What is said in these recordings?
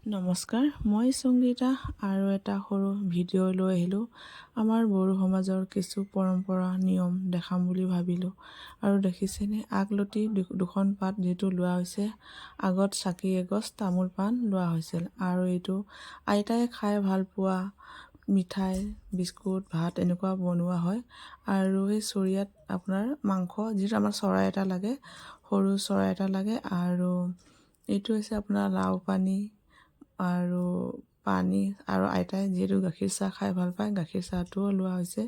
নমস্কাৰ, মই সংগীতা আৰু এটা সৰু ভিডিঅ' লৈ আহিলোঁ। আমাৰ বড়ো সমাজৰ কিছু পৰম্পৰা নিয়ম দেখাম বুলি ভাবিলোঁ। আৰু দেখিছেনে, আগলতি দুখন পাত যিটো লোৱা হৈছে, আগত চাকি এগছ তামোল পাণ লোৱা হৈছিল। আৰু এইটো আইতাই খাই ভাল পোৱা মিঠাই, বিস্কুট, ভাত এনেকুৱা বনোৱা হয়। আৰু সেই চৰিয়াত আপোনাৰ মাংস, যিটো আমাৰ চৰাই এটা লাগে, সৰু চৰাই এটা লাগে। আৰু এইটো হৈছে আপোনাৰ লাও পানী আৰু পানী, আৰু আইতাই যিহেতু গাখীৰ চাহ খাই ভাল পায়, গাখীৰ চাহটোও লোৱা হৈছে।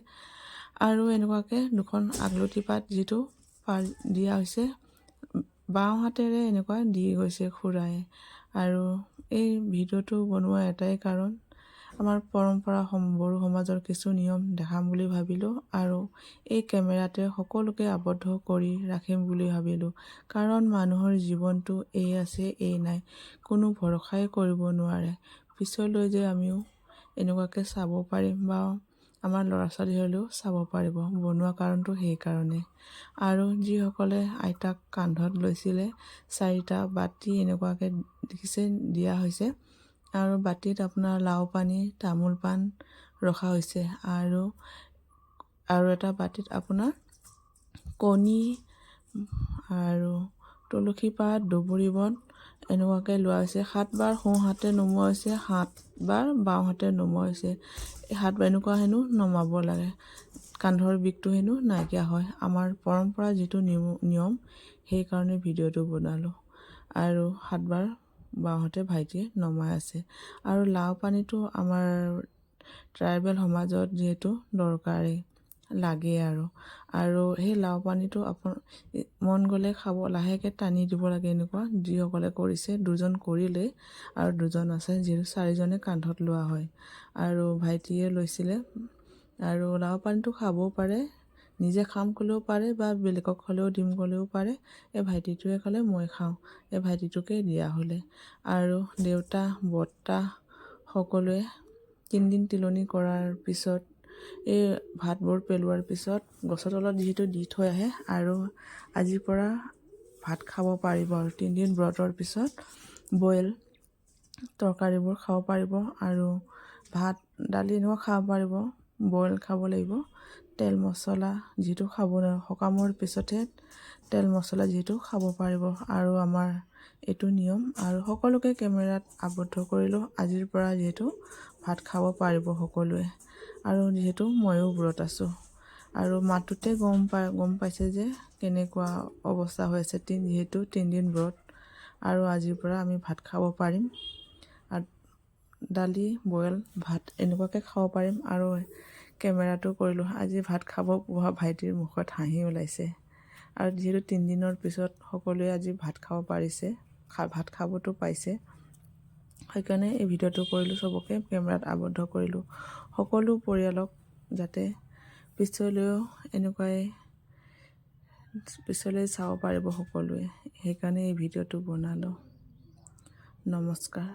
আৰু এনেকুৱাকৈ দুখন আগলতি পাত যিটো দিয়া হৈছে, বাওঁ হাতেৰে এনেকুৱা দি গৈছে খুৰাই। আৰু এই ভিডিঅ'টো বনোৱা এটাই কাৰণ, আমাৰ পৰম্পৰা বড়ো সমাজৰ কিছু নিয়ম দেখাম বুলি ভাবিলোঁ। আৰু এই কেমেৰাতে সকলোকে আবদ্ধ কৰি ৰাখিম বুলি ভাবিলোঁ। কাৰণ মানুহৰ জীৱনটো এই আছে এই নাই, কোনো ভৰসাই কৰিব নোৱাৰে। পিছলৈ যে আমিও এনেকুৱাকৈ চাব পাৰিম বা আমাৰ ল'ৰা ছোৱালী হ'লেও চাব পাৰিব, বনোৱা কাৰণটো সেইকাৰণে। আৰু যিসকলে আইতাক কান্ধত লৈছিলে, 4টা বাতি এনেকুৱাকৈ দেখিছে দিয়া হৈছে। আৰু বাতিত আপোনাৰ লাও পানী, তামোল পাণ ৰখা হৈছে। আৰু এটা বাতিত আপোনাৰ কণী আৰু তুলসী পাত, দুবৰি বন এনেকুৱাকৈ লোৱা হৈছে। 7বাৰ সোঁ হাতে নমোৱা হৈছে, 7বাৰ বাওঁ হাতে নমোৱা হৈছে। এই 7বাৰ এনেকুৱা হেনো নমাব লাগে, কান্ধৰ বিষটো হেনো নাইকিয়া হয়। আমাৰ পৰম্পৰা যিটো নিয়ম, সেইকাৰণে ভিডিঅ'টো বনালোঁ। আৰু 7বাৰ বাওঁহাতে ভাইটিয়ে নমাই আছে। আৰু লাও পানীটো আমাৰ ট্ৰাইবেল সমাজত যিহেতু দৰকাৰী লাগে। আৰু সেই লাও পানীটো মন গ'লে খাব, লাহেকৈ টানি দিব লাগে। এনেকুৱা যিসকলে কৰিছে, 2জন কৰিলে আৰু 2জন আছে, যিহেতু 4জনে কান্ধত লোৱা হয়। আৰু ভাইটিয়ে লৈছিলে। আৰু লাও পানীটো খাবও পাৰে, নিজে খাম ক'লেও পাৰে বা বেলেগক হ'লেও দিম ক'লেও পাৰে। এই ভাইটিটোৱে ক'লে মই খাওঁ, এই ভাইটিটোকে দিয়া হ'লে। আৰু দেউতা, বৰ্তা সকলোৱে 3 দিন তিলনি কৰাৰ পিছত, এই ভাতবোৰ পেলোৱাৰ পিছত গছৰ তলত যিহেতু দি থৈ আহে, আৰু আজিৰ পৰা ভাত খাব পাৰিব। আৰু 3 দিন ব্ৰতৰ পিছত বইল তৰকাৰীবোৰ খাব পাৰিব। আৰু ভাত দালি এনেকুৱা খাব পাৰিব, বইল খাব লাগিব। তেল মছলা যিটো খাব নোৱাৰিব, সকামৰ পিছতহে তেল মছলা যিহেতু খাব পাৰিব। আৰু আমাৰ এইটো নিয়ম। আৰু সকলোকে কেমেৰাত আবদ্ধ কৰিলোঁ। আজিৰ পৰা যিহেতু ভাত খাব পাৰিব সকলোৱে। আৰু যিহেতু ময়ো ব্ৰত আছোঁ, আৰু মাতটোতে গম পাইছে যে কেনেকুৱা অৱস্থা হৈ আছে, যিহেতু 3 দিন ব্ৰত। আৰু আজিৰ পৰা আমি ভাত খাব পাৰিম, আৰু দালি, বইল ভাত এনেকুৱাকৈ খাব পাৰিম। আৰু কেমেৰাটো কৰিলোঁ, আজি ভাত খাব পোৱা ভাইটিৰ মুখত হাঁহি ওলাইছে। আৰু যিহেতু 3 দিনৰ পিছত সকলোৱে আজি ভাত খাব পাৰিছে, ভাত খাবতো পাইছে, সেইকাৰণে এই ভিডিঅ'টো কৰিলোঁ, চবকে কেমেৰাত আবদ্ধ কৰিলোঁ। সকলো পৰিয়ালক যাতে পিছলৈও এনেকুৱাই পিছলৈ চাব পাৰিব সকলোৱে, সেইকাৰণে এই ভিডিঅ'টো বনালোঁ। নমস্কাৰ।